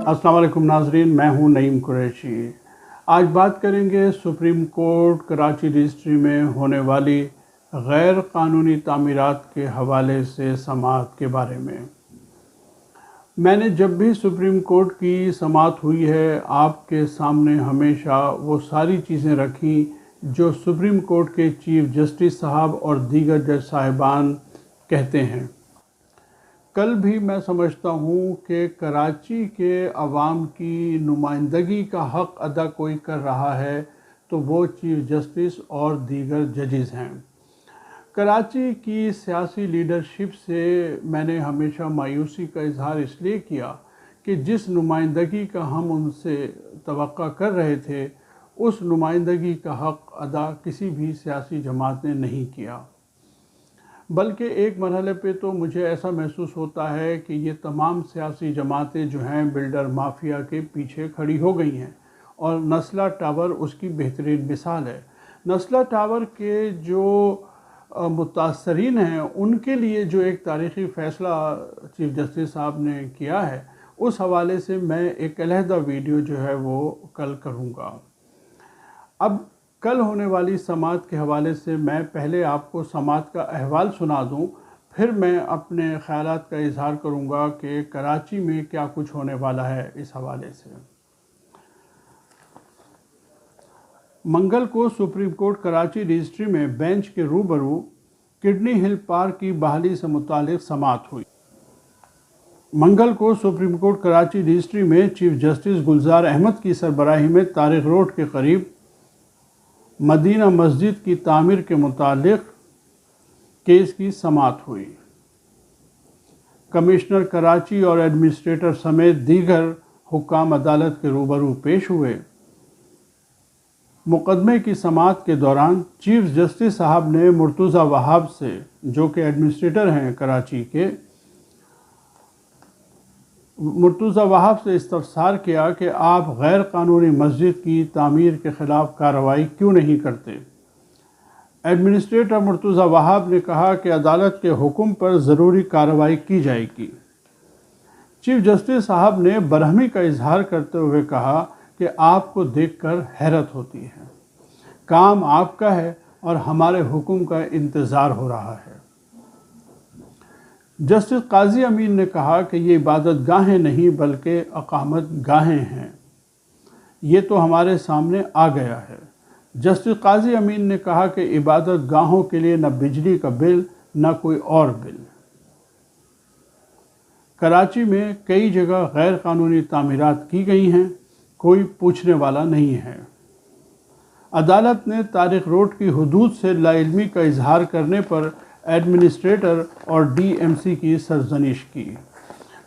अस्सलाम वालेकुम नाजरीन, मैं हूं नईम कुरैशी। आज बात करेंगे सुप्रीम कोर्ट कराची रजिस्ट्री में होने वाली गैर कानूनी तामीरात के हवाले से समाअत के बारे में। मैंने जब भी सुप्रीम कोर्ट की समाअत हुई है आपके सामने हमेशा वो सारी चीज़ें रखी जो सुप्रीम कोर्ट के चीफ जस्टिस साहब और दीगर जज साहिबान कहते हैं। कल भी मैं समझता हूँ कि कराची के अवाम की नुमाइंदगी का हक़ अदा कोई कर रहा है तो वो चीफ जस्टिस और दीगर जजेस हैं। कराची की सियासी लीडरशिप से मैंने हमेशा मायूसी का इजहार इसलिए किया कि जिस नुमाइंदगी का हम उनसे तवक्का कर रहे थे उस नुमाइंदगी का हक़ अदा किसी भी सियासी जमात ने नहीं किया। बल्कि एक मरहले पे तो मुझे ऐसा महसूस होता है कि ये तमाम सियासी जमातें जो हैं बिल्डर माफिया के पीछे खड़ी हो गई हैं और नस्ला टावर उसकी बेहतरीन मिसाल है। नस्ला टावर के जो मुतासरीन हैं उनके लिए जो एक तारीख़ी फ़ैसला चीफ जस्टिस साहब ने किया है उस हवाले से मैं एक अलहदा वीडियो जो है वो कल करूँगा। अब कल होने वाली समाअत के हवाले से मैं पहले आपको समाअत का अहवाल सुना दूं, फिर मैं अपने ख़यालात का इजहार करूंगा कि कराची में क्या कुछ होने वाला है इस हवाले से। मंगल को सुप्रीम कोर्ट कराची रजिस्ट्री में बेंच के रूबरू किडनी हिल पार्क की बहाली से मुतालिक समाअत हुई। मंगल को सुप्रीम कोर्ट कराची रजिस्ट्री में चीफ जस्टिस गुलजार अहमद की सरबराही में तारिक रोड के करीब मदीना मस्जिद की तामीर के मुतालिक केस की समाअत हुई। कमिश्नर कराची और एडमिनिस्ट्रेटर समेत दीगर हुक्काम अदालत के रूबरू पेश हुए। मुकदमे की समाअत के दौरान चीफ जस्टिस साहब ने मुर्तज़ा वहाब से, जो कि एडमिनिस्ट्रेटर हैं कराची के, मुर्तज़ा वहाब से इस्तफसार किया कि आप गैर कानूनी मस्जिद की तामीर के ख़िलाफ़ कार्रवाई क्यों नहीं करते। एडमिनिस्ट्रेटर मुर्तज़ा वहाब ने कहा कि अदालत के हुक्म पर ज़रूरी कार्रवाई की जाएगी। चीफ जस्टिस साहब ने बरहमी का इजहार करते हुए कहा कि आपको देखकर हैरत होती है, काम आपका है और हमारे हुक्म का इंतज़ार हो रहा है। जस्टिस काजी अमीन ने कहा कि ये इबादत गाहें नहीं बल्कि अकामत गाहें हैं, ये तो हमारे सामने आ गया है। जस्टिस काजी अमीन ने कहा कि इबादत गाहों के लिए न बिजली का बिल न कोई और बिल। कराची में कई जगह गैर कानूनी तामीरात की गई हैं, कोई पूछने वाला नहीं है। अदालत ने तारिक रोड की हुदूद से लाइल्मी का इजहार करने पर एडमिनिस्ट्रेटर और डीएमसी की सरजनिश की।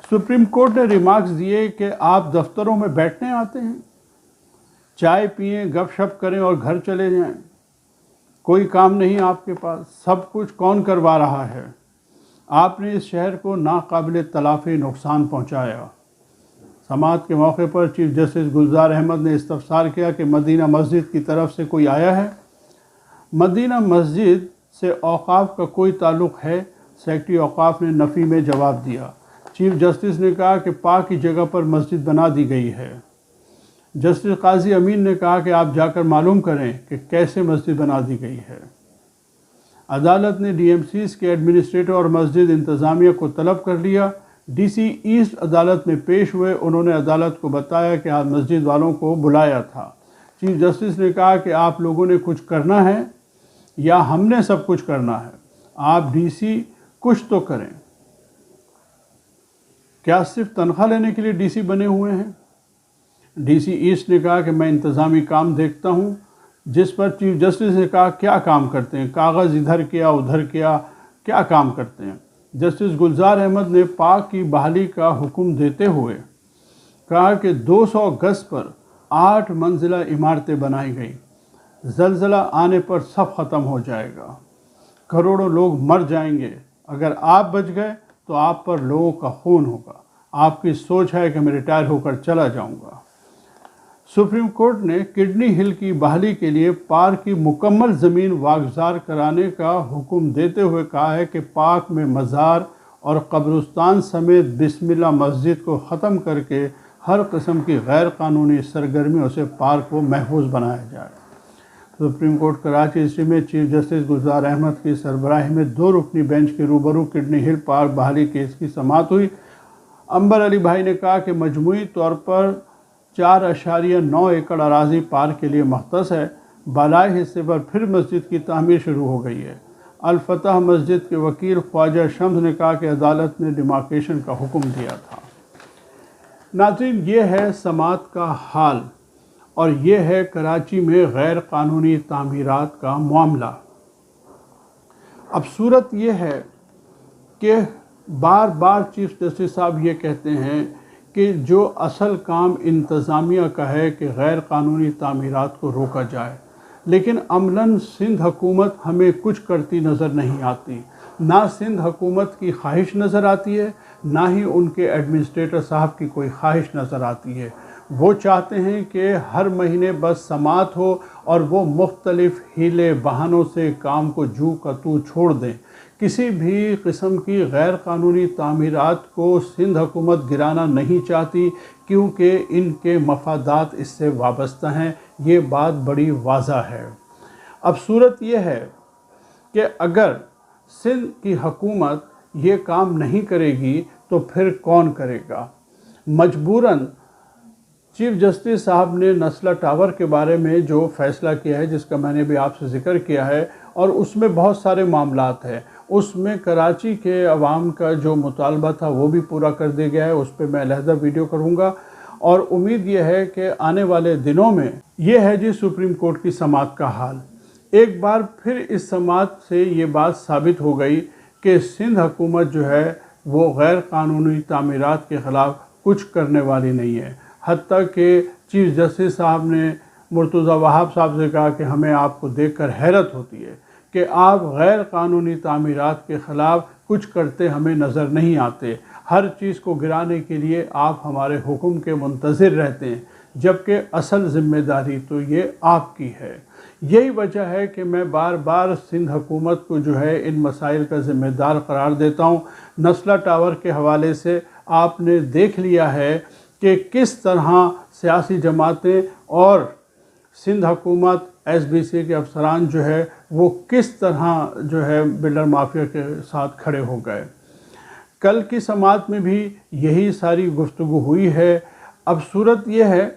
सुप्रीम कोर्ट ने रिमार्क्स दिए कि आप दफ्तरों में बैठने आते हैं, चाय पिएं, गपशप करें और घर चले जाएं। कोई काम नहीं आपके पास, सब कुछ कौन करवा रहा है। आपने इस शहर को नाकाबिल तलाफ़ी नुकसान पहुंचाया। समाअत के मौके पर चीफ जस्टिस गुलजार अहमद ने इस्तफसार किया कि मदीना मस्जिद की तरफ से कोई आया है। मदीना मस्जिद से औकाफ का कोई ताल्लुक़ है, सेक्रेटरी औकाफ ने नफ़ी में जवाब दिया। चीफ जस्टिस ने कहा कि पाक की जगह पर मस्जिद बना दी गई है। जस्टिस काजी अमीन ने कहा कि आप जाकर मालूम करें कि कैसे मस्जिद बना दी गई है। अदालत ने डीएमसीज़ के एडमिनिस्ट्रेटर और मस्जिद इंतज़ामिया को तलब कर लिया। डीसी ईस्ट अदालत में पेश हुए। उन्होंने अदालत को बताया कि आप मस्जिद वालों को बुलाया था। चीफ जस्टिस ने कहा कि आप लोगों ने कुछ करना है या हमने सब कुछ करना है, आप डीसी कुछ तो करें। क्या सिर्फ तनख्वाह लेने के लिए डीसी बने हुए हैं? डीसी ईस्ट ने कहा कि मैं इंतज़ामी काम देखता हूं। जिस पर चीफ जस्टिस ने कहा क्या काम करते हैं, कागज़ इधर किया उधर किया, क्या काम करते हैं। जस्टिस गुलजार अहमद ने पाक की बहाली का हुक्म देते हुए कहा कि 200 गज पर 8 मंजिला इमारतें बनाई गई, ज़लज़ला आने पर सब ख़त्म हो जाएगा, करोड़ों लोग मर जाएंगे, अगर आप बच गए तो आप पर लोगों का खून होगा। आपकी सोच है कि मैं रिटायर होकर चला जाऊंगा। सुप्रीम कोर्ट ने किडनी हिल की बहाली के लिए पार्क की मुकम्मल ज़मीन वागज़ार कराने का हुक्म देते हुए कहा है कि पार्क में मज़ार और कब्रिस्तान समेत बिस्मिल्लाह मस्जिद को ख़त्म करके ہر قسم کی غیر قانونی سرگرمیوں سے پارک کو محفوظ بنایا جائے۔ سپریم کورٹ کراچی ڈسٹرکٹ میں چیف جسٹس گلزار احمد کی سربراہی میں 2 رکنی بینچ کے روبرو کڈنی ہل پارک بحالی کیس کی سماعت ہوئی۔ عنبر علی بھائی نے کہا کہ مجموعی طور پر 4.9 ایکڑ اراضی پارک کے لیے مختص ہے۔ بالائی حصے پر پھر مسجد کی تعمیر شروع ہو گئی ہے۔ الفتح مسجد کے وکیل خواجہ شمس نے کہا کہ عدالت نے ڈیمارکیشن کا حکم دیا تھا۔ ناظرین، یہ ہے سماعت کا حال اور یہ ہے کراچی میں غیر قانونی تعمیرات کا معاملہ۔ اب صورت یہ ہے کہ بار بار چیف جسٹس صاحب یہ کہتے ہیں کہ جو اصل کام انتظامیہ کا ہے کہ غیر قانونی تعمیرات کو روکا جائے، لیکن عملاً سندھ حکومت ہمیں کچھ کرتی نظر نہیں آتی۔ نہ سندھ حکومت کی خواہش نظر آتی ہے، نہ ہی ان کے ایڈمنسٹریٹر صاحب کی کوئی خواہش نظر آتی ہے۔ وہ چاہتے ہیں کہ ہر مہینے بس سماعت ہو اور وہ مختلف ہیلے بہانوں سے کام کو جو کا تو چھوڑ دیں۔ کسی بھی قسم کی غیر قانونی تعمیرات کو سندھ حکومت گرانا نہیں چاہتی، کیونکہ ان کے مفادات اس سے وابستہ ہیں۔ یہ بات بڑی واضح ہے۔ اب صورت یہ ہے کہ اگر سندھ کی حکومت یہ کام نہیں کرے گی تو پھر کون کرے گا؟ مجبوراً چیف جسٹس صاحب نے نسلہ ٹاور کے بارے میں جو فیصلہ کیا ہے، جس کا میں نے بھی آپ سے ذکر کیا ہے، اور اس میں بہت سارے معاملات ہیں۔ اس میں کراچی کے عوام کا جو مطالبہ تھا وہ بھی پورا کر دیا گیا ہے۔ اس پہ میں علیحدہ ویڈیو کروں گا، اور امید یہ ہے کہ آنے والے دنوں میں یہ ہے جی سپریم کورٹ کی سماعت کا حال۔ ایک بار پھر اس سماعت سے یہ بات ثابت ہو گئی کہ سندھ حکومت جو ہے وہ غیر قانونی تعمیرات کے خلاف کچھ کرنے والی نہیں ہے۔ حتیٰ کہ چیف جسٹس صاحب نے مرتضیٰ وہاب صاحب سے کہا کہ ہمیں آپ کو دیکھ کر حیرت ہوتی ہے کہ آپ غیر قانونی تعمیرات کے خلاف کچھ کرتے ہمیں نظر نہیں آتے۔ ہر چیز کو گرانے کے لیے آپ ہمارے حکم کے منتظر رہتے ہیں، جبکہ اصل ذمہ داری تو یہ آپ کی ہے۔ یہی وجہ ہے کہ میں بار بار سندھ حکومت کو جو ہے ان مسائل کا ذمہ دار قرار دیتا ہوں۔ نسلہ ٹاور کے حوالے سے آپ نے دیکھ لیا ہے کہ کس طرح سیاسی جماعتیں اور سندھ حکومت ایس بی سی کے افسران جو ہے وہ کس طرح جو ہے بلڈر مافیا کے ساتھ کھڑے ہو گئے۔ کل کی سماعت میں بھی یہی ساری گفتگو ہوئی ہے۔ اب صورت یہ ہے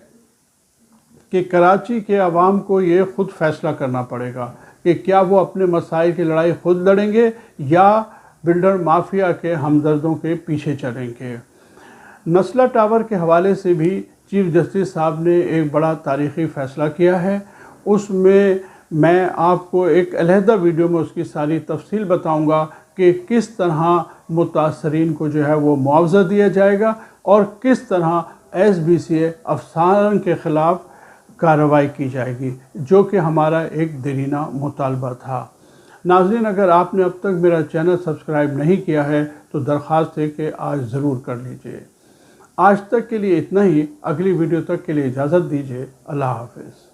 کہ کراچی کے عوام کو یہ خود فیصلہ کرنا پڑے گا کہ کیا وہ اپنے مسائل کی لڑائی خود لڑیں گے یا بلڈر مافیا کے ہمدردوں کے پیچھے چلیں گے۔ نسلہ ٹاور کے حوالے سے بھی چیف جسٹس صاحب نے ایک بڑا تاریخی فیصلہ کیا ہے۔ اس میں آپ کو ایک علیحدہ ویڈیو میں اس کی ساری تفصیل بتاؤں گا کہ کس طرح متاثرین کو جو ہے وہ معاوضہ دیا جائے گا اور کس طرح ایس بی سی افسران کے خلاف کارروائی کی جائے گی، جو کہ ہمارا ایک دیرینہ مطالبہ تھا۔ ناظرین، اگر آپ نے اب تک میرا چینل سبسکرائب نہیں کیا ہے تو درخواست ہے کہ آج ضرور کر لیجئے۔ آج تک کے لیے اتنا ہی۔ اگلی ویڈیو تک کے لیے اجازت دیجیے۔ اللہ حافظ۔